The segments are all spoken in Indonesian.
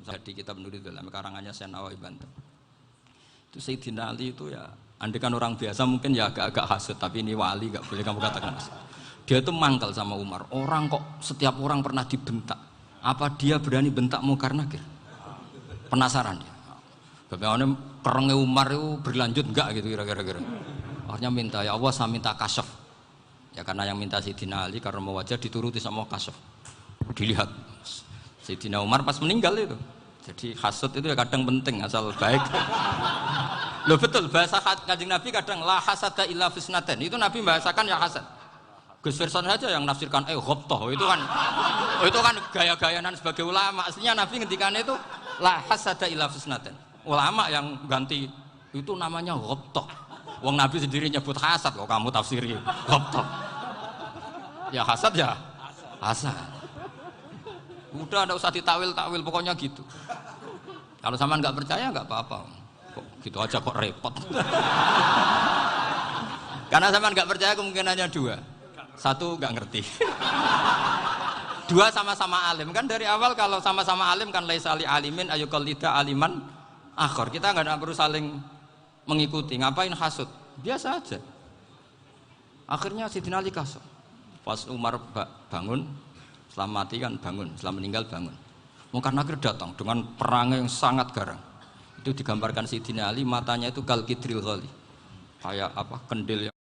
Jadi kitab Nurul Dalam karangannya Syekh Nawawi Banten. Itu Sayyidina Ali itu ya, andai kan orang biasa mungkin ya agak-agak hasut, tapi ini wali gak boleh kamu katakan hasut. Dia itu mangkal sama Umar. Orang kok setiap orang pernah dibentak. Apa dia berani bentak Munkar Nakir? Penasaran dia. Bagaimana kerengnya Umar itu berlanjut enggak gitu kira-kira. Akhirnya minta, ya Allah saya minta kasyaf. Ya karena yang minta Sayyidina Ali karena mau wajah dituruti sama kasyaf. Dilihat Sayyidina Umar pas meninggal itu. Jadi hasud itu ya kadang penting asal baik. Loh betul bahasa Kanjeng Nabi kadang la hasada illa fisnaten. Itu Nabi bahasakan ya hasad. Gus Verson saja yang nafsirkan ghobtoh itu kan gaya-gayanan sebagai ulama. Aslinya Nabi ngendikannya itu la hasada illa fisnaten. Ulama yang ganti itu namanya ghobtoh. Wong Nabi sendiri nyebut hasad kok kamu tafsiri ghobtoh. Ya hasad ya hasad. Udah enggak usah ditawil-tawil pokoknya gitu. Kalau sampean nggak percaya nggak apa-apa. Kok gitu aja kok repot. Karena sampean nggak percaya kemungkinannya dua. Satu nggak ngerti. Dua sama-sama alim kan dari awal kalau sama-sama alim kan laisa li alimin ayuqallida aliman akhir. Kita nggak perlu saling mengikuti. Ngapain hasud? Biasa aja. Akhirnya Sayyidina Ali kasih. Pas Umar bangun, setelah mati kan bangun, setelah meninggal bangun. Munkar Nakir datang dengan perangai yang sangat garang. Itu digambarkan Sayyidina Ali matanya itu kal kidril ghali. Kayak apa? Kendil yang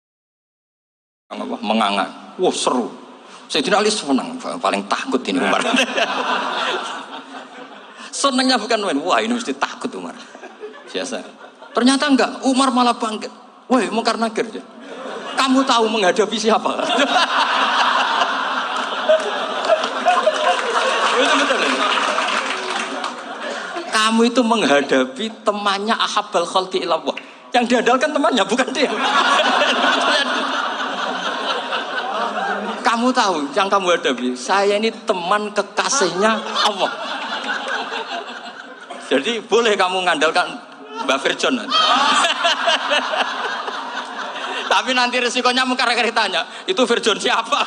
apa? Menganga. Wah seru. Sayyidina Ali senang, paling takut ini Umar. Senangnya bukan main. Wah ini mesti takut Umar. Biasa. Ternyata enggak. Umar malah bangkit. Woi Munkar Nakir. Kamu tahu menghadapi siapa? Itu betul. Kamu itu menghadapi temannya ahabbal khalqi ilallah. Yang diandalkan temannya bukan dia. Kamu tahu yang kamu hadapi. Saya ini teman kekasihnya Allah. Jadi boleh kamu mengandalkan Mbak Virjon. Tapi nanti resikonya Munkar Nakir tanya, itu Virjon siapa?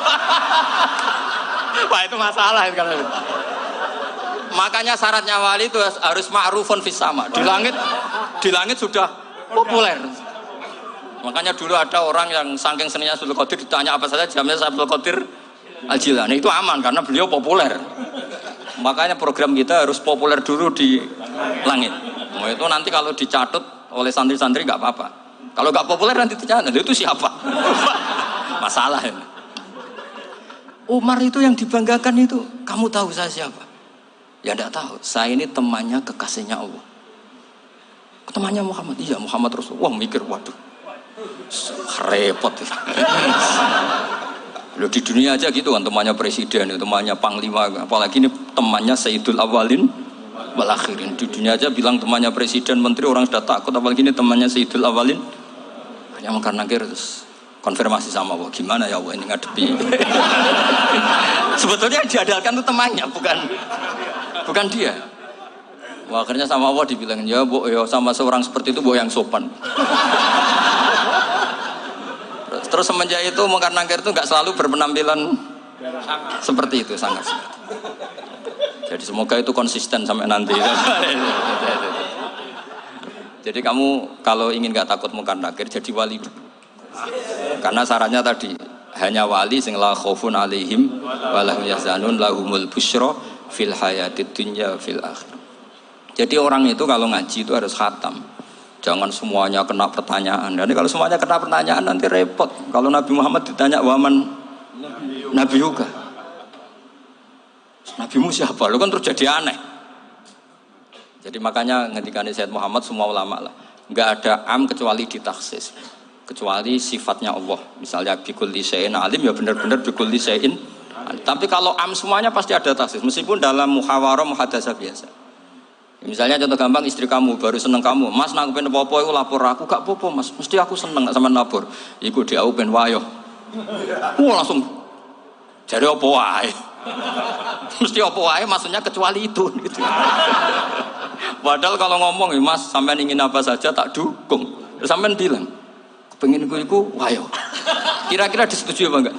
Wah itu masalah itu kan. Makanya syaratnya wali itu harus ma'rufun fis sama. Di langit sudah populer. Makanya dulu ada orang yang saking seninya Abdul Qadir ditanya apa saja jamnya Abdul Qadir Al-Jilani itu aman karena beliau populer. Makanya program kita harus populer dulu di langit. Nah, itu nanti kalau dicatut oleh santri-santri nggak apa-apa. Kalau nggak populer nanti dicatat itu siapa? Masalah ini. Umar itu yang dibanggakan itu, kamu tahu saya siapa? Ya tidak tahu. Saya ini temannya kekasihnya Allah. Temannya Muhammad. Iya Muhammad Rasulullah. Wah mikir waduh. Repot. Loh, di dunia aja gitu kan temannya presiden, temannya panglima, apalagi ini temannya Sayyidul Awalin wal Akhirin. Di dunia aja bilang temannya presiden, menteri orang sudah takut, apalagi ini temannya Sayyidul Awalin. Hanya Munkar Nakir terus konfirmasi sama Allah, gimana ya Allah ini ngadepi. Sebetulnya yang diandalkan itu temannya, bukan dia. Wah, akhirnya sama Allah dibilang, ya bu, ya sama seorang seperti itu bu yang sopan. Terus semenjak itu Munkar Nakir itu nggak selalu berpenampilan seperti itu, sangat. Jadi semoga itu konsisten sampai nanti. Jadi kamu kalau ingin nggak takut Munkar Nakir, jadi wali dulu. Karena syaratnya tadi hanya wali sing la khaufun alaihim wa lahum yahzanun lahumul busyra fil hayatid dunya fil akhir. Jadi orang itu kalau ngaji itu harus khatam. Jangan semuanya kena pertanyaan. Nanti kalau semuanya kena pertanyaan nanti repot. Kalau Nabi Muhammad ditanya waman Nabi juga. Nabimu siapa? Lu kan terus jadi aneh. Jadi makanya ngendikane Sayyid Muhammad semua ulama lah. Enggak ada am kecuali ditaksis. Kecuali sifatnya Allah, misalnya bikulli syai'in alim ya benar-benar bikulli syai'in. Tapi kalau am semuanya pasti ada taksis, meskipun dalam muhawarah muhadasah biasa. Misalnya contoh gampang, istri kamu baru seneng kamu, mas nak pengen apa-apa itu lapor aku, gak apa-apa mas, mesti aku seneng sama lapor. Iku dia aku pengen wayo. Langsung jadi apa wae. Mesti apa wae maksudnya kecuali itu. Gitu. Padahal kalau ngomong, mas sampean ingin apa saja tak dukung. Terus sampean bilang. Pengen iku wayo. Kira-kira disetujui apa enggak?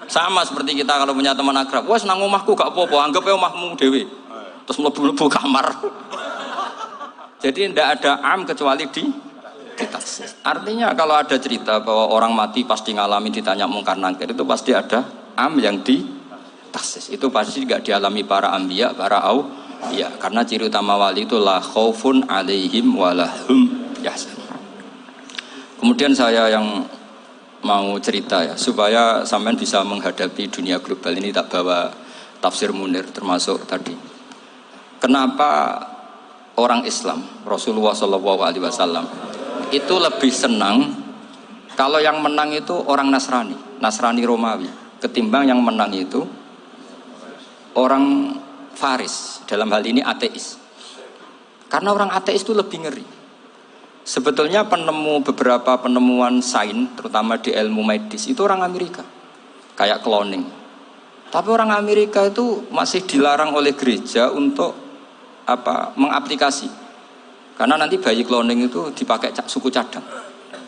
Sama seperti kita kalau punya teman akrab, wes nang omahku gak apa-apa, anggap ya omahmu dewe. Terus mlebu-mlebu kamar. Jadi tidak ada am kecuali ditaksis. Artinya kalau ada cerita bahwa orang mati pasti ngalami ditanya mungkar nangkir, itu pasti ada am yang ditaksis. Itu pasti tidak dialami para anbiya, para auliya. Karena ciri utama wali itu la khaufun alaihim walahum yahzanun. Kemudian saya yang mau cerita ya, supaya sampean bisa menghadapi dunia global ini, tak bawa tafsir Munir termasuk tadi. Kenapa orang Islam, Rasulullah SAW itu lebih senang kalau yang menang itu orang Nasrani Romawi, ketimbang yang menang itu orang Faris, dalam hal ini ateis. Karena orang ateis itu lebih ngeri. Sebetulnya beberapa penemuan sains, terutama di ilmu medis, itu orang Amerika, kayak cloning. Tapi orang Amerika itu masih dilarang oleh gereja untuk mengaplikasi. Karena nanti bayi cloning itu dipakai suku cadang.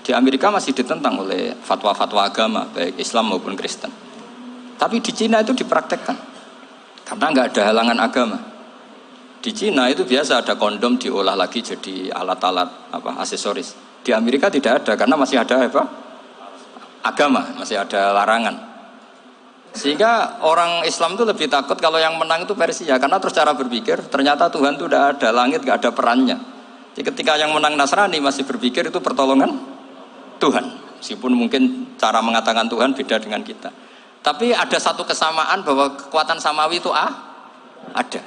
Di Amerika masih ditentang oleh fatwa-fatwa agama, baik Islam maupun Kristen. Tapi di Cina itu dipraktekkan, karena nggak ada halangan agama. Di Cina itu biasa ada kondom diolah lagi jadi alat-alat aksesoris. Di Amerika tidak ada karena masih ada agama, masih ada larangan. Sehingga orang Islam itu lebih takut kalau yang menang itu Persia, karena terus cara berpikir ternyata Tuhan itu tidak ada, langit nggak ada perannya. Jadi ketika yang menang Nasrani masih berpikir itu pertolongan Tuhan, meskipun mungkin cara mengatakan Tuhan beda dengan kita. Tapi ada satu kesamaan bahwa kekuatan samawi itu ada.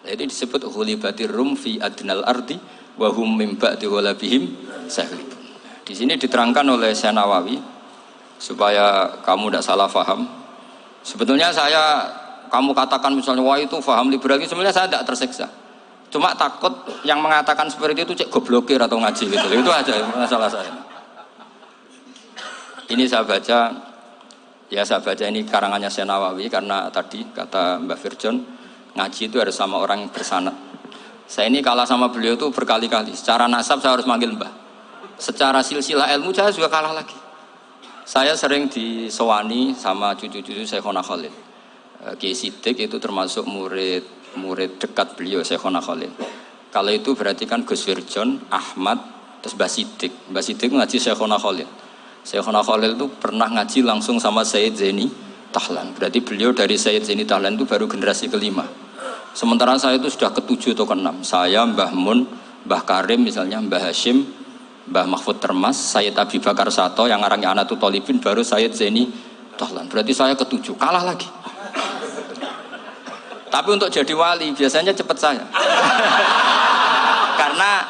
Jadi disebut ghulibatir rum fi adnal ardi wa hum min ba'di ghalabihim saghlibun. Di sini diterangkan oleh Syekh Nawawi supaya kamu tidak salah paham. Sebetulnya kamu katakan misalnya wah itu paham liberal, sebenarnya saya tidak tersiksa. Cuma takut yang mengatakan seperti itu cek goblokir atau ngaji gitu. Itu aja masalah saya. Ini saya baca ini karangannya Syekh Nawawi karena tadi kata Mbak Firjon ngaji itu harus sama orang yang bersanad. Saya ini kalah sama beliau itu berkali-kali. Secara nasab saya harus manggil Mbah. Secara silsilah ilmu saya juga kalah lagi. Saya sering disewani sama cucu-cucu Syekhona Khalil. Kiai Siddiq itu termasuk murid dekat beliau Syekhona Khalil. Kalau itu berarti kan Gus Firjon, Ahmad, terus Mbah Siddiq. Mbah Siddiq ngaji Syekhona Khalil. Syekhona Khalil itu pernah ngaji langsung sama Sayyid Zaini Tahlan. Berarti beliau dari Sayyid Zaini Tahlan itu baru generasi kelima. Sementara saya itu sudah ke-7 atau ke-6. Saya, Mbah Mun, Mbah Karim misalnya, Mbah Hashim, Mbah Mahfud Termas, Sayyid Abi Bakar Sato yang arangnya Anatul Talibin, baru Sayyid Zaini Tahlan. Berarti saya ke-7, kalah lagi. Tapi untuk jadi wali biasanya cepat saya. Karena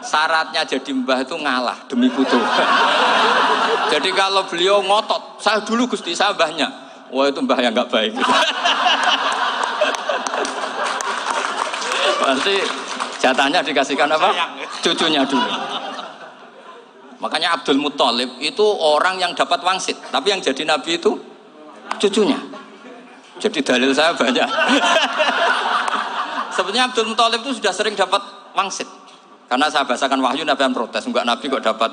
syaratnya jadi mbah itu ngalah demi putu. Jadi kalau beliau ngotot, saya dulu Gusti, saya mbahnya. Wah itu mbah yang nggak baik. Pasti jatahnya dikasihkan apa? Cucunya dulu. Makanya Abdul Muthalib itu orang yang dapat wangsit, tapi yang jadi nabi itu cucunya. Jadi dalil saya banyak. Sebetulnya Abdul Muthalib itu sudah sering dapat wangsit. Karena saya bahasakan wahyu, Nabi yang protes, enggak Nabi kok dapat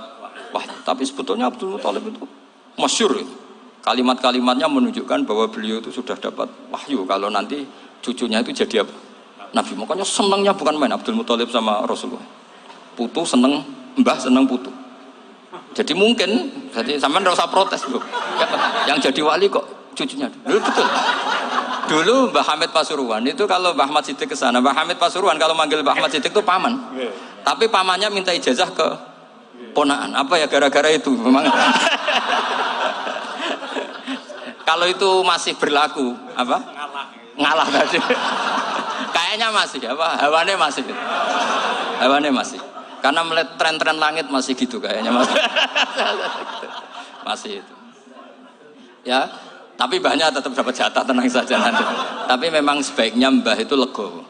wahyu. Tapi sebetulnya Abdul Muthalib itu masyhur. Kalimat-kalimatnya menunjukkan bahwa beliau itu sudah dapat wahyu kalau nanti cucunya itu jadi apa? Nabi. Makanya senangnya bukan main Abdul Muthalib sama Rasulullah. Putu seneng, mbah seneng putu. Jadi mungkin, jadi sampean enggak usah protes loh. Yang jadi wali kok cucunya. Dulu betul. Dulu Mbah Hamid Pasuruan itu kalau Mbah Ahmad Siddiq ke sana, Mbah Hamid Pasuruan kalau manggil Mbah Ahmad Siddiq itu paman. Tapi pamannya minta ijazah ke ponaan. Apa ya gara-gara itu memang. Kalau itu masih berlaku, apa? Ngalah tadi. Kayaknya masih, apa? Hawane masih. Hawane masih. Karena melihat tren-tren langit masih gitu kayaknya masih. Masih itu. Ya, tapi mbahnya tetap dapat jatah, tenang saja nanti. Tapi memang sebaiknya mbah itu legowo.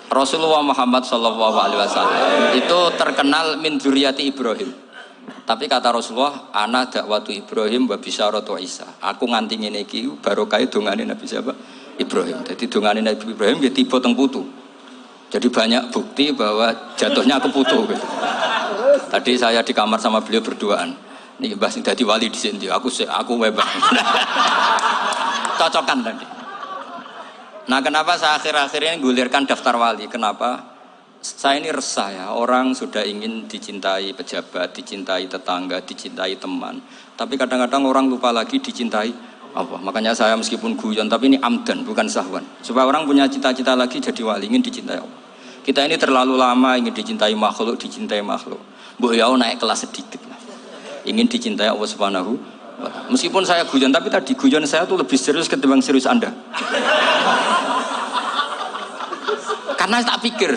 Rasulullah Muhammad SAW itu terkenal min dzurriyyati Ibrahim. Tapi kata Rasulullah, ana dakwatu Ibrahim wa bisyaratu Isa. Aku nganti ngene iki barokah dongane Nabi siapa? Ibrahim. Jadi dongane Nabi Ibrahim ya tiba teng putu. Jadi banyak bukti bahwa jatuhnya ke putu gitu. Tadi saya di kamar sama beliau berduaan. Nih Mbah sing dadi wali di sini, aku bebas. Cocokan tadi. Nah kenapa saya akhir-akhir ini gulirkan daftar wali? Kenapa? Saya ini resah ya, orang sudah ingin dicintai pejabat, dicintai tetangga, dicintai teman. Tapi kadang-kadang orang lupa lagi dicintai Allah. Makanya saya meskipun guyon, tapi ini amdan, bukan sahwan. Supaya orang punya cita-cita lagi jadi wali, ingin dicintai Allah. Kita ini terlalu lama ingin dicintai makhluk. Mbok ya naik kelas sedikit lah. Ingin dicintai Allah Subhanahu. Meskipun saya guyon, tapi tadi guyon saya tuh lebih serius ketimbang serius Anda. Karena tak pikir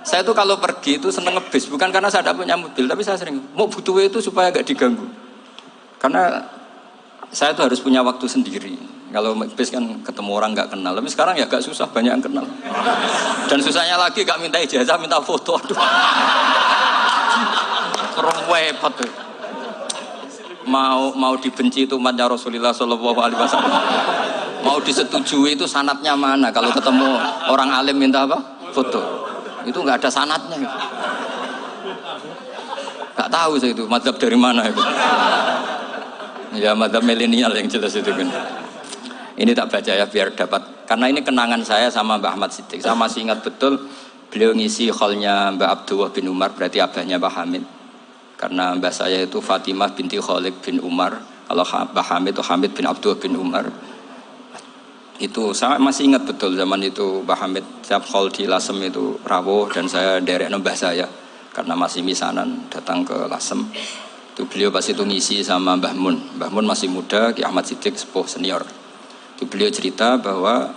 saya tuh kalau pergi itu seneng ngebis, bukan karena saya tidak punya mobil, tapi saya sering mau butuh itu supaya gak diganggu. Karena saya tuh harus punya waktu sendiri. Kalau ngebis kan ketemu orang gak kenal, tapi sekarang ya gak susah, banyak yang kenal. Dan susahnya lagi gak minta ijazah, minta foto. Aduh, repot tuh. Mau dibenci itu umatnya Rasulullah Shallallahu Alaihi Wasallam. Mau disetujui itu sanatnya mana? Kalau ketemu orang alim minta apa? Foto. Itu nggak ada sanatnya. Nggak tahu saya itu mazhab dari mana itu. Ya mazhab milenial yang jelas itu kan. Ini tak baca ya biar dapat. Karena ini kenangan saya sama Mbah Ahmad Siddiq. Saya masih ingat betul beliau ngisi hallnya Mbah Abdullah bin Umar, berarti abahnya Mbah Hamid. Karena mbah saya itu Fatimah binti Khalid bin Umar. Kalau Mbah Hamid itu Hamid bin Abdullah bin Umar. Itu saya masih ingat betul zaman itu Mbah Hamid setiap hall di Lasem itu rawuh dan saya derek mbah saya karena masih misanan datang ke Lasem. Itu beliau pas itu ngisi sama Mbah Mun. Mbah Mun masih muda, Ki Ahmad Siddiq sepuh senior. Itu beliau cerita bahwa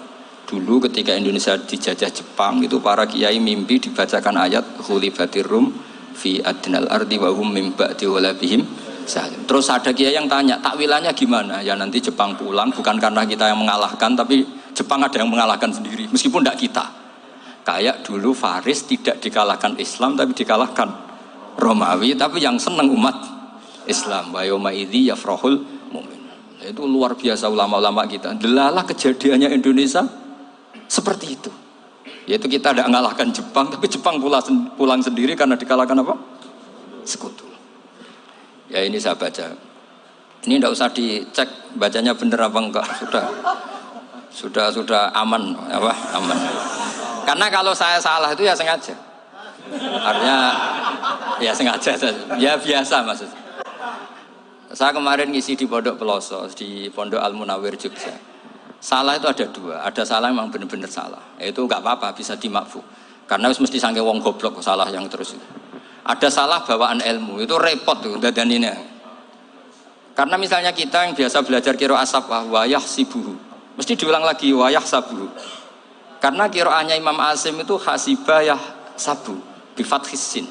dulu ketika Indonesia dijajah Jepang itu para kiai mimpi dibacakan ayat Khulifatir Rum fi adnal ardi wa hum min ba'di walabihim. Terus ada kiai yang tanya, takwilannya gimana? Ya nanti Jepang pulang bukan karena kita yang mengalahkan, tapi Jepang ada yang mengalahkan sendiri, meskipun tidak kita. Kayak dulu Faris tidak dikalahkan Islam, tapi dikalahkan Romawi, tapi yang senang umat Islam. Wa yauma idzi yafrahul mu'min. Itu luar biasa ulama-ulama kita. Delalah kejadiannya Indonesia seperti itu. Yaitu kita tidak mengalahkan Jepang, tapi Jepang pulang sendiri karena dikalahkan apa? Sekutu. Ya ini saya baca. Ini tidak usah dicek bacanya benar apa enggak. Sudah aman apa? Aman. Karena kalau saya salah itu ya sengaja. Artinya ya sengaja. Ya biasa maksud. Saya kemarin ngisi di Pondok Peloso, di Pondok Al Munawir Jogja. Salah itu ada dua. Ada salah memang benar-benar salah. Itu enggak apa-apa, bisa dimakfu. Karena mesti sangke wong goblok salah yang terus itu. Ada salah bawaan ilmu, itu repot tuh dadaninnya. Karena misalnya kita yang biasa belajar qiraah safah wayah sibuhu, mesti diulang lagi wayah sabuhu. Karena qiraahnya Imam Asim itu hasibah yah sabu bi fathis sin.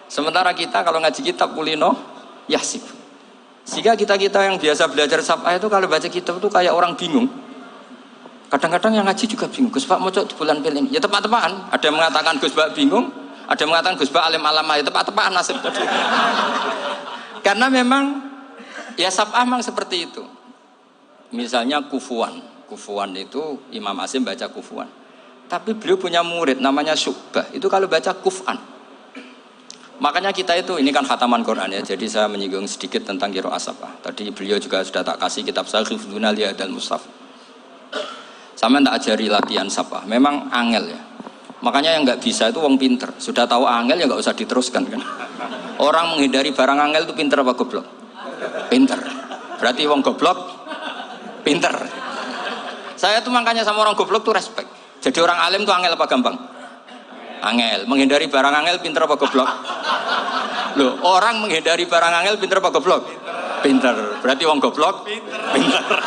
Sementara kita kalau ngaji kitab kulino yahsib. Sehingga kita yang biasa belajar safah itu kalau baca kitab itu kayak orang bingung. Kadang-kadang yang ngaji juga bingung. Gus Pak mau di bulan pilih. Ya tepat-tepatan. Ada yang mengatakan Gus Pak bingung. Ada yang mengatakan Gus Pak alim alama itu tepat-tepat nasib tadi. Karena memang ya sab'ah memang seperti itu. Misalnya kufuan itu Imam Asim baca kufuan. Tapi beliau punya murid namanya Syu'bah. Itu kalau baca kuf'an. Makanya kita itu ini kan khataman Quran ya. Jadi saya menyinggung sedikit tentang qiraah sab'ah. Tadi beliau juga sudah tak kasih kitab saya Hifdzuna Liyadal Mushaf. Sama tak ajari latihan sab'ah. Memang angel ya. Makanya yang nggak bisa itu wong pinter. Sudah tahu angel ya nggak usah diteruskan kan. Orang menghindari barang angel itu pinter apa goblok? Pinter. Berarti wong goblok pinter. Saya tuh makanya sama orang goblok tuh respect. Jadi orang alim tuh angel apa gampang? Angel. Menghindari barang angel pinter apa goblok? Loh, orang menghindari barang angel pinter apa goblok? Pinter. Berarti wong goblok pinter.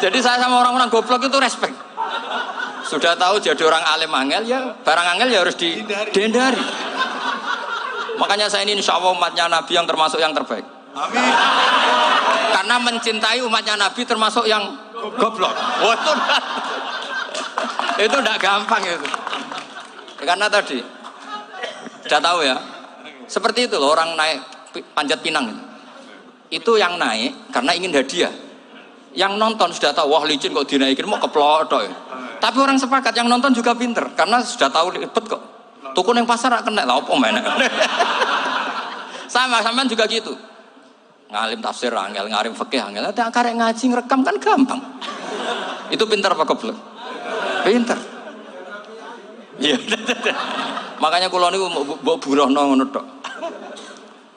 Jadi saya sama orang-orang goblok itu respect. Sudah tahu jadi orang alim angel ya barang angel ya harus dihindari. Makanya saya ini insya Allah umatnya Nabi yang termasuk yang terbaik. Amin. Karena mencintai umatnya Nabi termasuk yang goblok. Itu tidak gampang itu. Karena tadi sudah tahu ya. Seperti itu loh orang naik panjat pinang itu yang naik karena ingin hadiah. Yang nonton sudah tahu wah licin kok dinaikin mau keplot. Tapi orang sepakat yang nonton juga pinter karena sudah tahu ribet kok Tuku neng pasar rak kena lah apa meneh. Sama sampean juga gitu. Ngalim tafsir angel, ngalim fikih angel. Tapi karek ngaji ngerekam kan gampang. Itu pintar apa goblok? Pintar. Iya. Makanya kula niku mbok burohno ngono tok.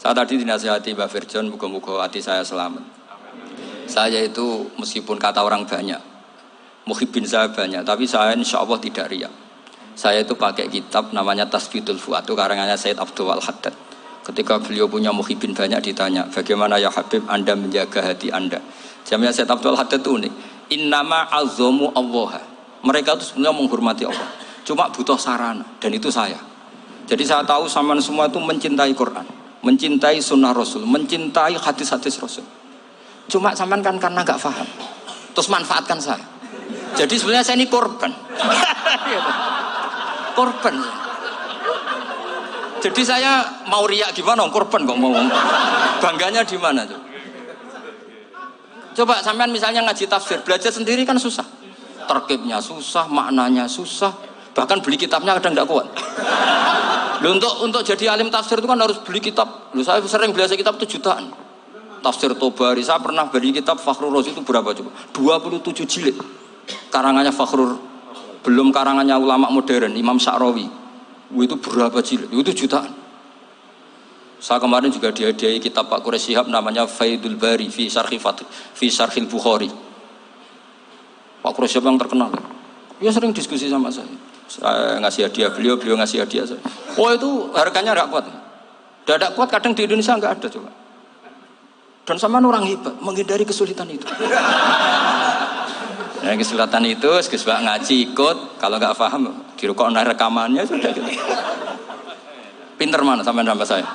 Saya tadi dinasihati Mbak Virjon, muga-muga hati saya selamat. Saya itu meskipun kata orang banyak, muhibbin saya banyak, tapi saya insya Allah tidak riya. Saya itu pakai kitab namanya Tasbidul Fuad, itu karangannya Said Abdul Wal-Haddad. Ketika beliau punya muhibbin banyak ditanya, bagaimana ya Habib Anda menjaga hati Anda? Jamnya Said Abdul Wal-Haddad itu unik. Innama azzamu Allah. Mereka itu sebenarnya menghormati Allah. Cuma butuh sarana, dan itu saya. Jadi saya tahu sampean semua itu mencintai Quran, mencintai sunnah Rasul, mencintai hadis-hadis Rasul. Cuma sampean kan karena nggak paham, terus manfaatkan saya. Jadi sebenarnya saya ini korban. Korban. Jadi saya mau riak gimana? Korban kok mau. Bangganya di mana tuh? Coba sampean misalnya ngaji tafsir, belajar sendiri kan susah. Terkibnya susah, maknanya susah. Bahkan beli kitabnya kadang nggak kuat. Loh, untuk jadi alim tafsir itu kan harus beli kitab. Loh, saya sering belajar kitab itu jutaan. Tafsir Tobari, saya pernah beli kitab Fakhrur Razi itu berapa coba? 27 jilid. Karangannya Fakhrur, belum karangannya ulama modern, Imam Sya'rawi. Itu berapa jilid? Itu jutaan. Saya kemarin juga dihadiahi kitab Pak Quraish Shihab namanya Faidul Bari fi Syarhil Bukhari. Pak Quraish Shihab yang terkenal. Dia sering diskusi sama saya. Saya ngasih hadiah beliau ngasih hadiah saya. Oh itu harganya nggak kuat. Tidak kuat kadang di Indonesia nggak ada coba. Dan sama orang hebat menghindari kesulitan itu. Yang kesulitan itu, sebab ngaji ikut, kalau nggak paham dirukuk rekamannya sudah gitu. Pinter mana sampean sama saya?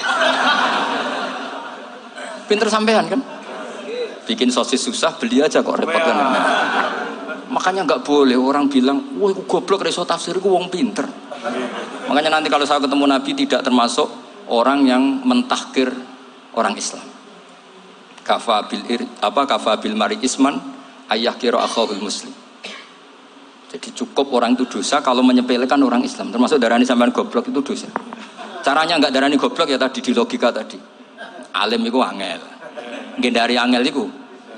Pinter sampean kan? Bikin sosis susah, beli aja kok repot kan? Makanya nggak boleh orang bilang, wah aku goblok reso tafsir, aku wong pinter. Makanya nanti kalau saya ketemu Nabi tidak termasuk orang yang mentahkir orang Islam. Kafa bil mari isman ayah kira akhul muslim. Jadi cukup orang itu dosa kalau menyepelekan orang Islam. Termasuk darani sampean goblok itu dosa. Caranya nggak darani goblok ya tadi di logika tadi. Alim itu angel. Gendari angel itu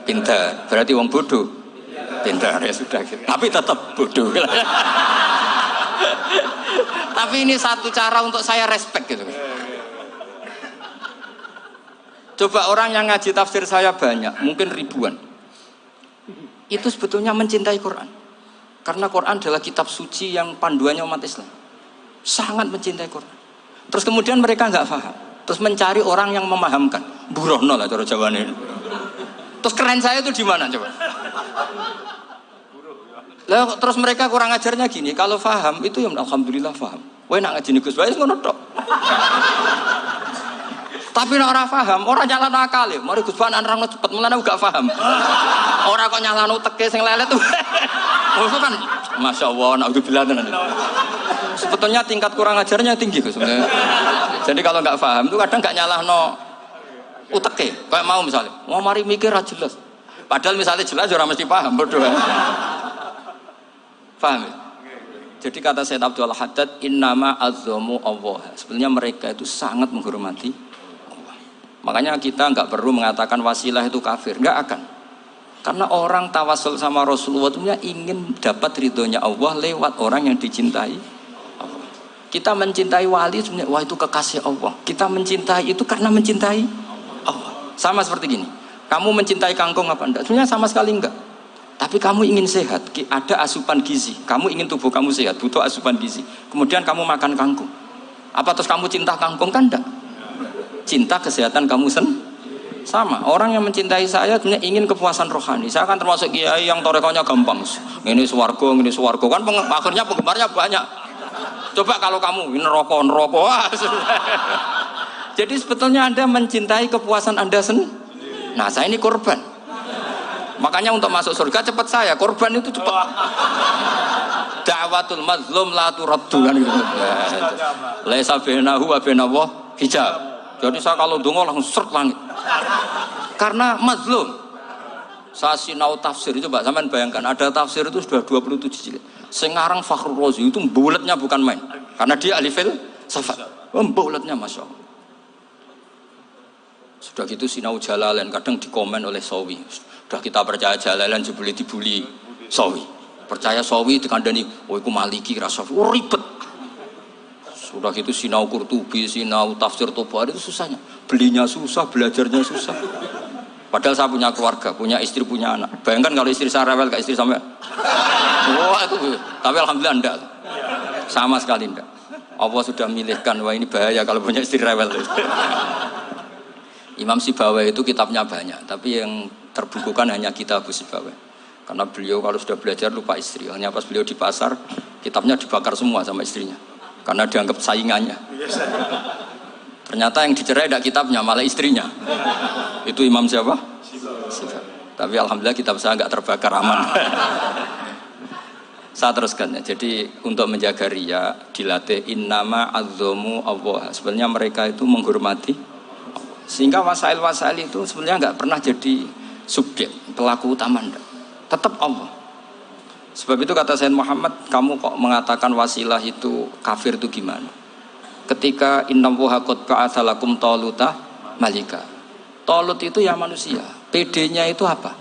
pinter. Berarti wong bodoh. Pinter ya sudah gitu. Tapi tetap bodoh. Tapi ini satu cara untuk saya respect gitu. Coba orang yang ngaji tafsir saya banyak, mungkin ribuan. Itu sebetulnya mencintai Quran. Karena Quran adalah kitab suci yang panduannya umat Islam. Sangat mencintai Quran. Terus kemudian mereka nggak paham. Terus mencari orang yang memahamkan. Burohno lah cara Jawane. Terus keren saya itu di mana coba? Lah terus mereka kurang ajarnya gini, kalau paham itu ya alhamdulillah paham. Wah nak ngaji Gus Bae ngono tok. Tapi nek ora paham, ora nyalano akal ya. Mari Gus Bae nerangno cepet mulane gak paham. Ora kok nyalano teke sing lelet tuh. Itu kan masyaallah naudzubillah tenan. Sebetulnya tingkat kurang ajarnya tinggi Gus sebenarnya. Jadi kalau nggak paham itu kadang nggak nyalahno uteke. Kayak mau misalnya, mau mari mikir aja jelas. Padahal misalnya jelas orang mesti paham bodoh. Paham ya? Jadi kata Sayyid Abdul Haddad, innama azzamu Allah. Sebenarnya mereka itu sangat menghormati Allah. Makanya kita nggak perlu mengatakan wasilah itu kafir, nggak akan. Karena orang tawasul sama Rasulullah itu ingin dapat ridhonya Allah lewat orang yang dicintai Allah. Kita mencintai wali sebenarnya, wah itu kekasih Allah. Kita mencintai itu karena mencintai Allah. Sama seperti gini, kamu mencintai kangkung apa enggak? Sebenarnya sama sekali enggak. Tapi kamu ingin sehat, ada asupan gizi. Kamu ingin tubuh kamu sehat, butuh asupan gizi. Kemudian kamu makan kangkung. Apa terus kamu cinta kangkung kan enggak? Cinta kesehatan kamu sama. Orang yang mencintai saya sebenarnya ingin kepuasan rohani. Saya kan termasuk kiai yang torekonya gampang. Ini swarga, kan akhirnya penggemarnya banyak. Coba kalau kamu neraka. Jadi sebetulnya Anda mencintai kepuasan Anda sendiri. Nah, saya ini korban. Makanya untuk masuk surga cepat saya, korban itu cepat. Da'watul mazlum la turaddu kan gitu. Laisa bainahu wa bainallah hijab. Jadi saya kalau dongo langsung seret langit. Karena mazlum. Saya sinau tafsir itu Mbak, sampean bayangkan ada tafsir itu sudah 27 jilid. Sekarang Fakhrur Razi itu bulatnya bukan main. Karena dia ahli Safat. Bulatnya Masya Allah. Sudah gitu sinau Jalalain kadang dikomen oleh Sawi. Sudah kita percaya Jalalain jebule dibuli Sawi. Percaya Sawi dikandani, "Oh iku Maliki ra Safi." Oh ribet. Sudah gitu sinau Qurtubi, sinau tafsir Tabari itu susahnya. Belinya susah, belajarnya susah. Padahal saya punya keluarga, punya istri, punya anak. Bayangkan kalau istri saya rewel, kayak istri sampai. Wah itu. Tapi alhamdulillah enggak. Sama sekali enggak. Allah sudah milihkan, wah ini bahaya kalau punya istri rewel. Imam Sibawai itu kitabnya banyak, tapi yang terbukukan hanya kitab Sibawai. Karena beliau kalau sudah belajar lupa istri. Hanya pas beliau di pasar, kitabnya dibakar semua sama istrinya. Karena dianggap saingannya. Ternyata yang dicerai tidak kitabnya, malah istrinya. Itu Imam siapa? Tapi alhamdulillah kitab saya nggak terbakar, aman. Saya teruskan ya. Jadi untuk menjaga riya dilatih innama azzamu Allah. Sebenarnya mereka itu menghormati Allah. Sehingga wasail-wasail itu sebenarnya nggak pernah jadi subjek pelaku utama, enggak. Tetap Allah. Sebab itu kata Sayyid Muhammad, kamu kok mengatakan wasilah itu kafir itu gimana? Ketika innallaha qad ba'atsa lakum taluta malika. Talut itu ya manusia. PD-nya itu apa?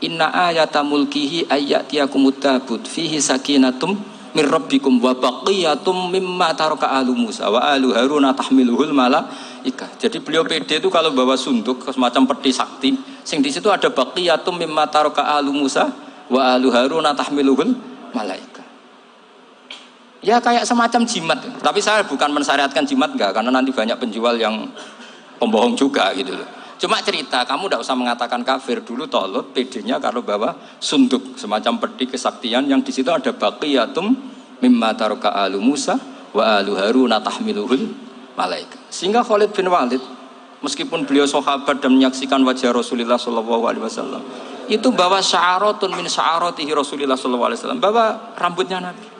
Inna ayata mulkihi ayyatiyakumut tabut fihi sakinatum mir rabbikum wa baqiyatum mimma taraka alu Musa wa alu Haruna tahmiluhul malaika. Jadi beliau PD itu kalau bawa sunduk semacam peti sakti, sing di situ ada baqiyatum mimma taraka alu Musa wa alu Haruna tahmiluhul malaika. Ya kayak semacam jimat. Tapi saya bukan mensyariatkan jimat enggak, karena nanti banyak penjual yang pembohong juga gitu loh. Cuma cerita, kamu tidak usah mengatakan kafir. Dulu Talut PD-nya kalau bawa sunduk semacam peti kesaktian yang di situ ada baqiyatum mimma taraka alu Musa wa alu Haruna tahmiluhul malaika. Sehingga Khalid bin Walid meskipun beliau sahabat dan menyaksikan wajah Rasulullah SAW, itu bawa sya'aratun min sya'aratihi Rasulullah SAW, bawa rambutnya Nabi.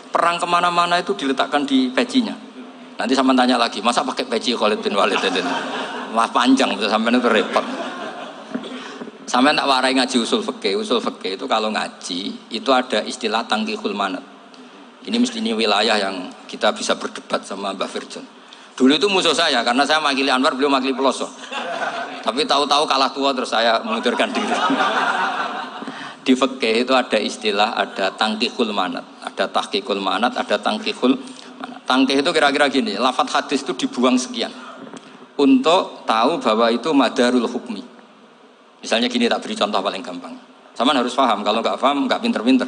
Perang kemana-mana itu diletakkan di pecinya. Nanti sama tanya lagi, masa pakai peci Khalid bin Walid itu? Wah panjang, sampai itu repot. Sampai tak warai ngaji usul fikih. Usul fikih itu kalau ngaji itu ada istilah tangkihul manat. Ini mesti ini wilayah yang kita bisa berdebat sama Mbak Firjon. Dulu itu musuh saya karena saya makili Anwar, beliau makili Peloso. Tapi tahu-tahu kalah tua terus saya mengundurkan diri. Di fikih itu ada istilah, ada tangkihul manat, ada tahqiqul manat, ada tangkihul manat. Tangkih itu kira-kira gini, lafadz hadis itu dibuang sekian untuk tahu bahwa itu madarul hukmi. Misalnya gini, tak beri contoh paling gampang. Sama harus paham, kalau nggak paham nggak pinter-pinter.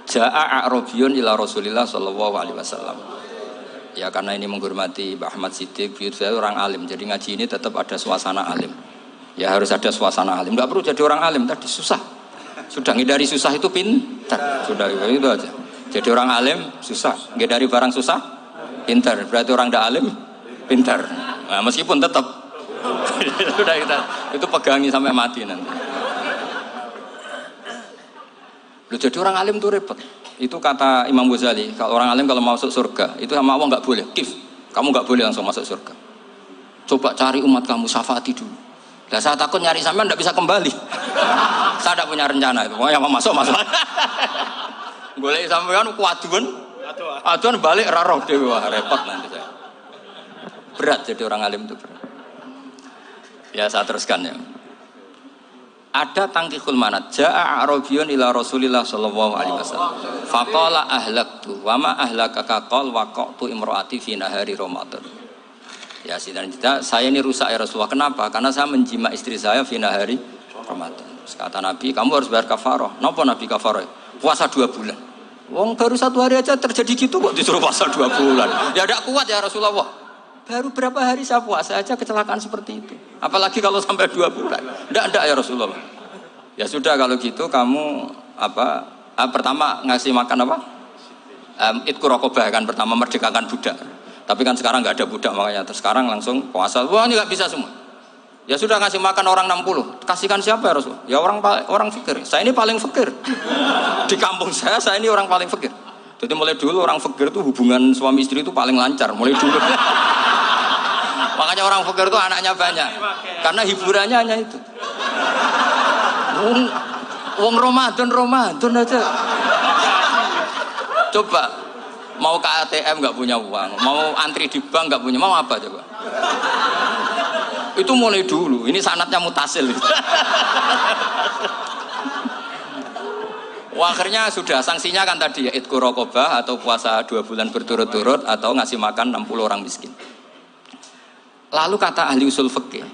Ja'a a'rabiyun ila Rasulillah sallallahu alaihi wasallam. Ya karena ini menghormati Mbah Ahmad Siddiq, saya orang alim, jadi ngaji ini tetap ada suasana alim. Ya harus ada suasana alim. Nggak perlu jadi orang alim, tadi susah. Sudah ngindari susah itu pintar. Sudah itu aja. Jadi orang alim susah, ngindari barang susah pintar. Berarti orang tidak alim pintar. Nah, meskipun tetap sudah itu pegangi sampai mati nanti. Loh, jadi orang alim itu repot. Itu kata Imam Ghazali, kalau orang alim kalau mau masuk surga itu sama Allah nggak boleh. Kif, kamu nggak boleh langsung masuk surga. Coba cari umat kamu, syafaati dulu. Lah saya takut nyari sampean tidak bisa kembali. Saya tidak punya rencana itu. Pokoknya mau masuk. Boleh sampean kuaduan. Aduan balik raroh dewe, wah repot nanti saya. Berat jadi orang alim itu berat. Ya saya teruskan ya. Ada tangkihul manat. Ja'a a'rabiyun ila Rasulillah sallallahu alaihi wasallam. Faqala ahlaktu wa ma ahlakaka qal waqa'tu imraati fi nahari Ramadan. Ya sidang saya ini rusak ya Rasulullah. Kenapa? Karena saya menjima istri saya fina hari Ramadan. Terus kata Nabi, kamu harus bayar kafarah. Napa Nabi kafarah? Puasa 2 bulan. Wong baru 1 hari aja terjadi gitu kok disuruh puasa 2 bulan. Ya tidak kuat ya Rasulullah. Baru berapa hari saya puasa aja kecelakaan seperti itu. Apalagi kalau sampai 2 bulan. Tidak ya Rasulullah. Ya sudah kalau gitu kamu pertama ngasih makan apa? Itqu raqabah kan, pertama merdekakan budak. Tapi kan sekarang nggak ada budak, makanya terus sekarang langsung puasa. Wah ini nggak bisa semua. Ya sudah ngasih makan orang 60. Kasihkan siapa ya Rasul? Ya orang fakir. Saya ini paling fakir. Di kampung saya ini orang paling fakir. Jadi mulai dulu orang fakir itu hubungan suami istri itu paling lancar. Mulai dulu. Makanya orang fakir itu anaknya banyak. Karena hiburannya hanya itu. Wong Ramadan aja. Coba Mau ke ATM nggak punya uang, mau antri di bank nggak punya, mau apa coba? Itu mulai dulu. Ini sanatnya mutasil. Wah, akhirnya sudah sanksinya kan tadi ya idku raqabah atau puasa 2 bulan berturut-turut atau ngasih makan 60 orang miskin. Lalu kata ahli usul fikih,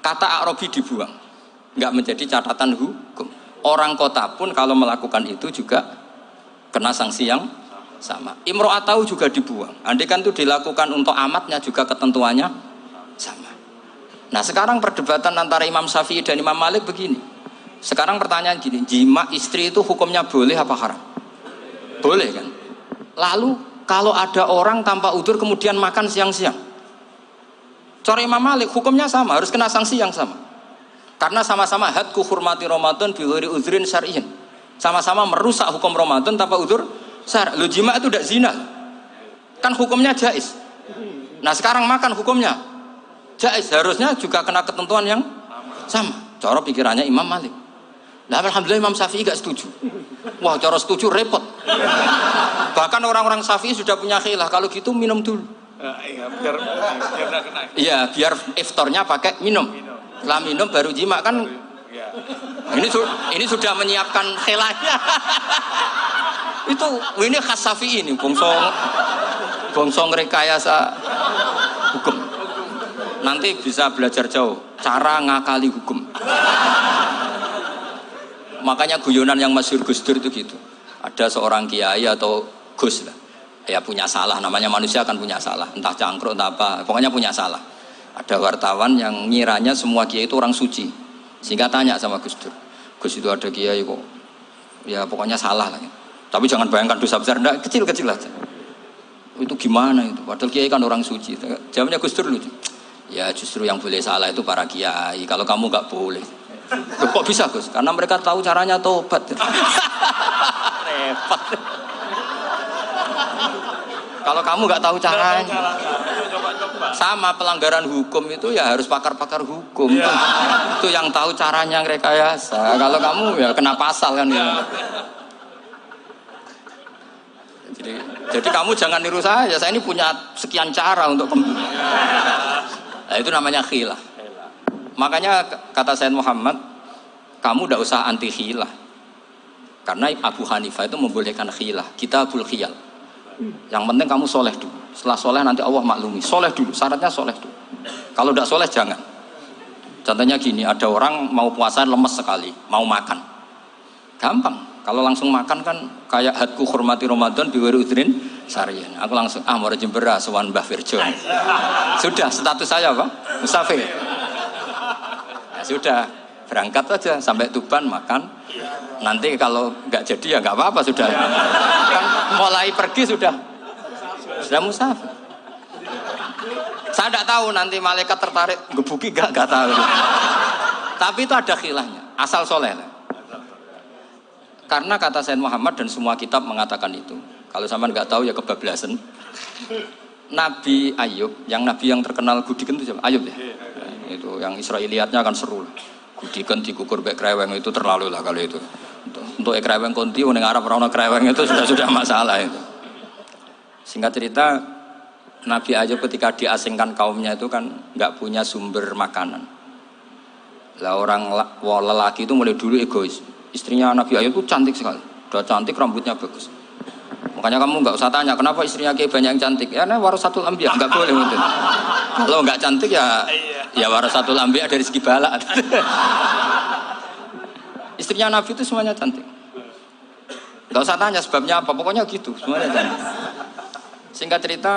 kata A'rabi dibuang, nggak menjadi catatan hukum. Orang kota pun kalau melakukan itu juga kena sanksi yang sama. Imro'atau juga dibuang. Andai kan itu dilakukan untuk amatnya juga ketentuannya sama. Nah sekarang perdebatan antara Imam Syafi'i dan Imam Malik begini. Sekarang pertanyaan gini, jima istri itu hukumnya boleh apa haram? Boleh kan? Lalu kalau ada orang tanpa udzur kemudian makan siang-siang, cara Imam Malik hukumnya sama, harus kena sanksi yang sama. Karena sama-sama hadku hurmati Ramadan bi ghairi udzrin syar'iyyin. Sama-sama merusak hukum Ramadan tanpa udzur syar'. Lo jima itu tidak zina. Kan hukumnya jaiz. Nah sekarang makan hukumnya jaiz, harusnya juga kena ketentuan yang sama. Cara pikirannya Imam Malik. Nah, alhamdulillah Imam Syafi'i gak setuju. Wah, cara setuju repot. Bahkan orang-orang Syafi'i sudah punya khilaf. Kalau gitu minum dulu. Iya, biar gak kena. Iya, biar iftarnya pakai minum. Setelah minum baru jima kan. Ini sudah menyiapkan khilafnya. Ini khas Syafi'i ini, bongsong rekayasa hukum. Nanti bisa belajar jauh cara ngakali hukum. Makanya guyonan yang masyhur Gus Dur itu gitu. Ada seorang kiai atau Gus lah, ya punya salah, namanya manusia kan punya salah, entah cangkruk entah apa, pokoknya punya salah. Ada wartawan yang ngiranya semua kiai itu orang suci, sehingga tanya sama Gus Dur, Gus itu ada kiai kok, ya pokoknya salah lah. Tapi jangan bayangkan dosa besar, enggak, kecil-kecil aja. Itu gimana itu? Padahal kiai kan orang suci. Jawabnya Gus Dur lucu. Ya justru yang boleh salah itu para kiai. Kalau kamu nggak boleh. Loh, kok bisa Gus? Karena mereka tahu caranya tobat. Repot. Kalau kamu nggak tahu caranya, sama pelanggaran hukum itu ya harus pakar-pakar hukum. Itu yang tahu caranya rekayasa. Kalau kamu ya kena pasal kan ya. Jadi kamu jangan niru saya. Saya ini punya sekian cara untuk nah, itu namanya khilah. Makanya kata Sayyid Muhammad, kamu tidak usah anti khilah. Karena Abu Hanifah itu membolehkan khilah. Kita abul khiyal. Yang penting kamu soleh dulu. Setelah soleh nanti Allah maklumi. Soleh dulu, syaratnya soleh dulu. Kalau tidak soleh jangan. Contohnya gini, ada orang mau puasa lemes sekali, mau makan. Gampang. Kalau langsung makan kan kayak hadku hormati Ramadan biwiri udrin syar'iyyin. Aku langsung mau rejim beras sowan Mbah Firjon. Sudah status saya apa? Musafir. Ya sudah, berangkat aja sampai Tuban makan. Nanti kalau nggak jadi ya nggak apa-apa sudah. Kan mulai pergi sudah musafir. Saya tidak tahu nanti malaikat tertarik gebuki nggak tahu. Tapi itu ada khilahnya. Asal soleh lah. Karena kata Sayyid Muhammad dan semua kitab mengatakan itu. Kalau sama nggak tahu ya kebablasan. Nabi Ayub, nabi yang terkenal Gudiken itu siapa? Ayub ya. Itu yang Israiliyatnya kan seru. Gudiken dikukur bek kreweng itu terlalu lah kalau itu. Untuk kreweng konti ning Arab ora ono kreweng itu sudah masalah itu. Singkat cerita, Nabi Ayub ketika diasingkan kaumnya itu kan nggak punya sumber makanan. Lah orang lelaki itu mulai dulu egois. Istrinya Nabi Ayub itu cantik sekali, udah cantik, rambutnya bagus. Makanya kamu nggak usah tanya kenapa istrinya kayak banyak yang cantik. Ya, warasatul anbiya, nggak boleh mungkin. Kalau nggak cantik ya warasatul anbiya dari segi bala. Istrinya Nabi itu semuanya cantik. Nggak usah tanya sebabnya apa, pokoknya gitu, semuanya cantik. Singkat cerita,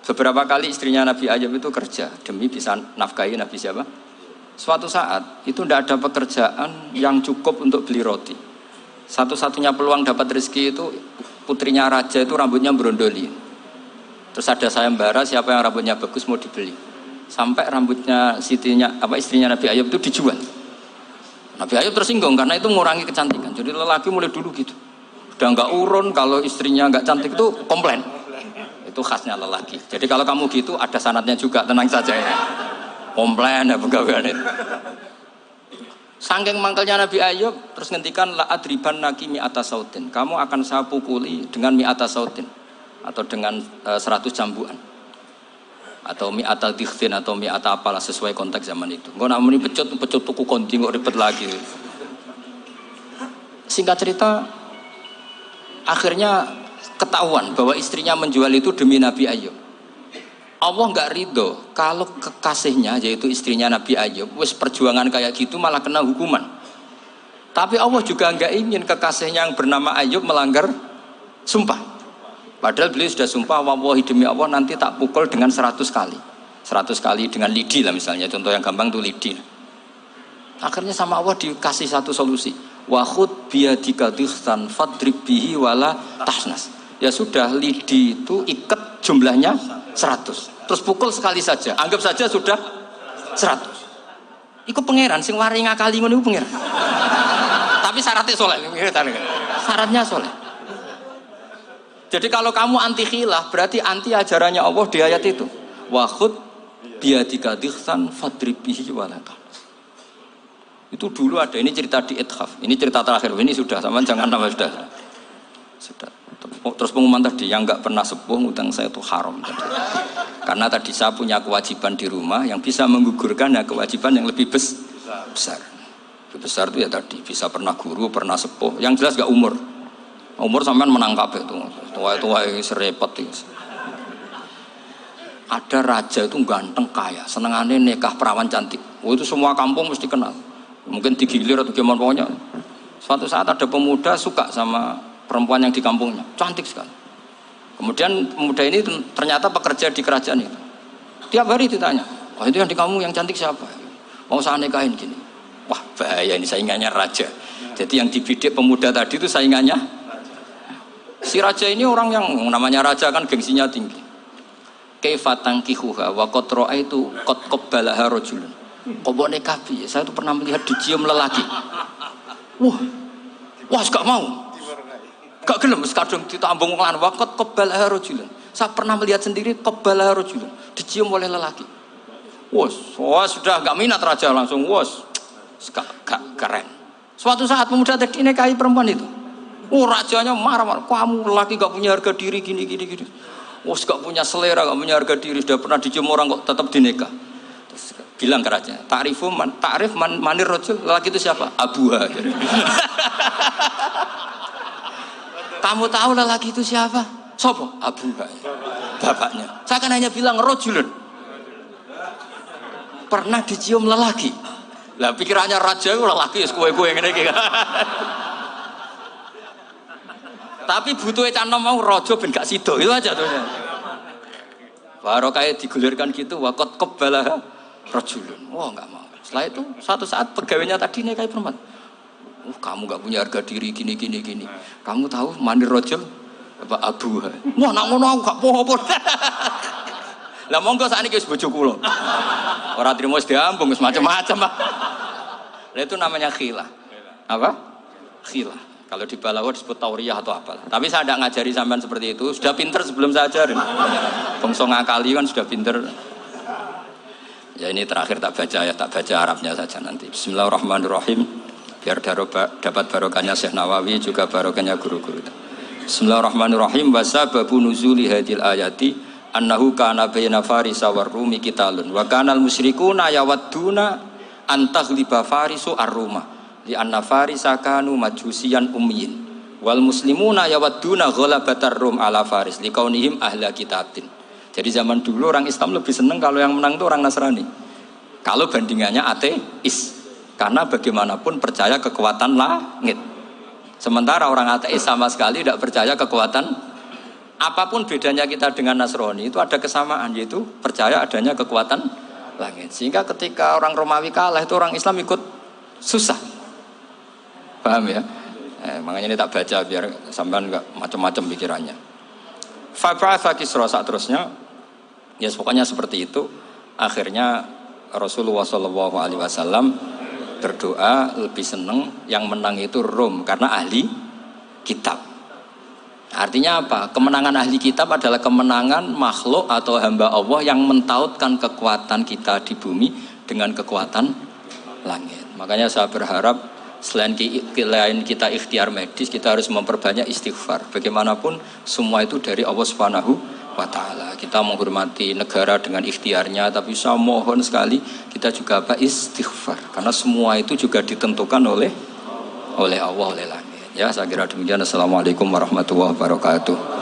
beberapa kali istrinya Nabi Ayub itu kerja demi bisa nafkahi Nabi siapa? Suatu saat itu tidak ada pekerjaan yang cukup untuk beli roti. Satu-satunya peluang dapat rezeki itu putrinya raja itu rambutnya berondoli. Terus ada sayembara siapa yang rambutnya bagus mau dibeli. Sampai rambutnya istrinya Nabi Ayub itu dijual. Nabi Ayub tersinggung karena itu mengurangi kecantikan. Jadi lelaki mulai dulu gitu. Udah nggak urun kalau istrinya nggak cantik itu komplain. Itu khasnya lelaki. Jadi kalau kamu gitu ada sanadnya juga, tenang saja ya. Komplain ya pegawaian itu. Saking mangkelnya Nabi Ayub terus ngendikan la adriban naki mi atas sautin. Kamu akan saya pukuli dengan mi atas sautin. atau dengan 100 cambukan atau mi'ata dikhtin atau mi'ata apalah sesuai konteks zaman itu. Engko nak muni pecut tuku konti kok ribet lagi. Singkat cerita akhirnya ketahuan bahwa istrinya menjual itu demi Nabi Ayub. Allah nggak ridho kalau kekasihnya yaitu istrinya Nabi Ayub wis perjuangan kayak gitu malah kena hukuman. Tapi Allah juga nggak ingin kekasihnya yang bernama Ayub melanggar sumpah. Padahal beliau sudah sumpah, wallahi demi Allah nanti tak pukul dengan 100 kali. 100 kali dengan lidi lah misalnya, contoh yang gampang itu lidi. Akhirnya sama Allah dikasih satu solusi. Wa khud biyadika dikhtan fadrib bihi wala tahnas. Ya sudah, lidi itu ikat jumlahnya 100. Terus pukul sekali saja, anggap saja sudah 100. Iku pangeran sing wari ngakali ngono iku pangeran. Tapi syaratnya soleh, syaratnya soleh. Jadi kalau kamu anti khilaf berarti anti ajarannya Allah di ayat itu. Wa khud biyadika dikhtan fadrib bihi wala tahnas. Itu dulu ada, ini cerita di Ithaf. Ini cerita terakhir, ini sudah, sama jangan nama sudah. Terus pengumuman tadi, yang nggak pernah sepuh ngutang saya itu haram. Karena tadi saya punya kewajiban di rumah yang bisa menggugurkan ya kewajiban yang lebih besar. Lebih besar itu ya tadi, bisa pernah guru, pernah sepuh. Yang jelas nggak umur. Umur sampean menangkap itu. Tua-tua serepet itu. Ada raja itu ganteng kaya, senengannya nikah perawan cantik. Oh, itu semua kampung mesti kenal. Mungkin digilir atau gimana pokoknya. Suatu saat ada pemuda suka sama perempuan yang di kampungnya, cantik sekali. Kemudian pemuda ini ternyata pekerja di kerajaan itu. Tiap hari ditanya, wah itu yang di kamu yang cantik siapa? Mau saya nikahin gini. Wah bahaya ini saingannya raja. Jadi yang dibidik pemuda tadi itu saingannya. Si raja ini orang yang namanya raja kan gengsinya tinggi. Kaifatang kihuha wa qad ra'aitu qad qabbalaha rajulun. Kok mbok nikah piye? Saya tuh pernah melihat dicium lelaki. Wah, gak mau. Gak gelem wis kadung ditambung lan wa qad qabbalaha rajulun. Saya pernah melihat sendiri qabbalaha rajulun, dicium oleh lelaki. Wah, sudah gak minat raja langsung gak keren. Suatu saat pemuda tadi nikahi perempuan itu. Rajanya marah-marah, kamu lelaki gak punya harga diri gini. Gak punya selera, gak punya harga diri, sudah pernah dicium orang kok tetap dinikah. Terus bilang ke raja, ta'rif manir rajul, lelaki itu siapa? Abuha. Kamu tahu lelaki itu siapa? Sopo? Abuha. Bapaknya. Saya kan hanya bilang rajulun. Pernah dicium lelaki. Lah pikirannya raja itu lelaki, kue-kue ngene iki. Tapi butuhnya canom mau rojo ben gak sido itu aja tuh. Baru kayak digulirkan gitu, wakot kebalah rojulun. Wah nggak mau. Setelah itu suatu saat pegawainya tadi nikahi perempuan. Kamu gak punya harga diri gini. Kamu tahu mandir rojul apa abu? Wah nak ngono aku gak poho. Lah monggo sakniki wis bojo kula. Ora trimo wis diambung wis macam-macam. Lah itu namanya khilah. Apa? Khilah. Kalau di Balawa disebut tauriyah atau apa. Tapi saya tidak ngajari sampean seperti itu. Sudah pinter sebelum saya ajarin. Bangsa ngakali kan sudah pinter. Ya ini terakhir tak baca Arabnya saja nanti. Bismillahirrahmanirrahim. Biar dapat barokahnya Syekh Nawawi juga barokahnya guru-guru. Bismillahirrahmanirrahim. Wasababu nuzuli hadil ayati annahu kana baina farisa war rumi qitalun wa kana al musyrikuna yawadduna antaghliba farisu ar-ruma. Di anna farisa kanu majusiyan ummiyin wal muslimuna yawadduna ghalabatar rum ala faris liqaunihim ahla kitabin. Jadi zaman dulu orang Islam lebih senang kalau yang menang itu orang Nasrani. Kalau bandingannya ateis. Karena bagaimanapun percaya kekuatan langit. Sementara orang ateis sama sekali tidak percaya kekuatan. Apapun bedanya kita dengan Nasrani itu ada kesamaan, yaitu percaya adanya kekuatan langit. Sehingga ketika orang Romawi kalah itu orang Islam ikut susah. Paham ya? Makanya ini tak baca biar sampean enggak macam-macam pikirannya. Fa'fa Kisra saat terusnya, ya pokoknya seperti itu. Akhirnya Rasulullah SAW berdoa lebih senang yang menang itu Rom karena ahli kitab. Artinya apa? Kemenangan ahli kitab adalah kemenangan makhluk atau hamba Allah yang mentautkan kekuatan kita di bumi dengan kekuatan langit. Makanya saya berharap Selain kita ikhtiar medis, kita harus memperbanyak istighfar. Bagaimanapun semua itu dari Allah Subhanahu wa ta'ala. Kita menghormati negara dengan ikhtiarnya, tapi saya mohon sekali kita juga istighfar, karena semua itu juga ditentukan oleh Allah, oleh langit. Ya, saya kira demikian. Assalamualaikum warahmatullahi wabarakatuh.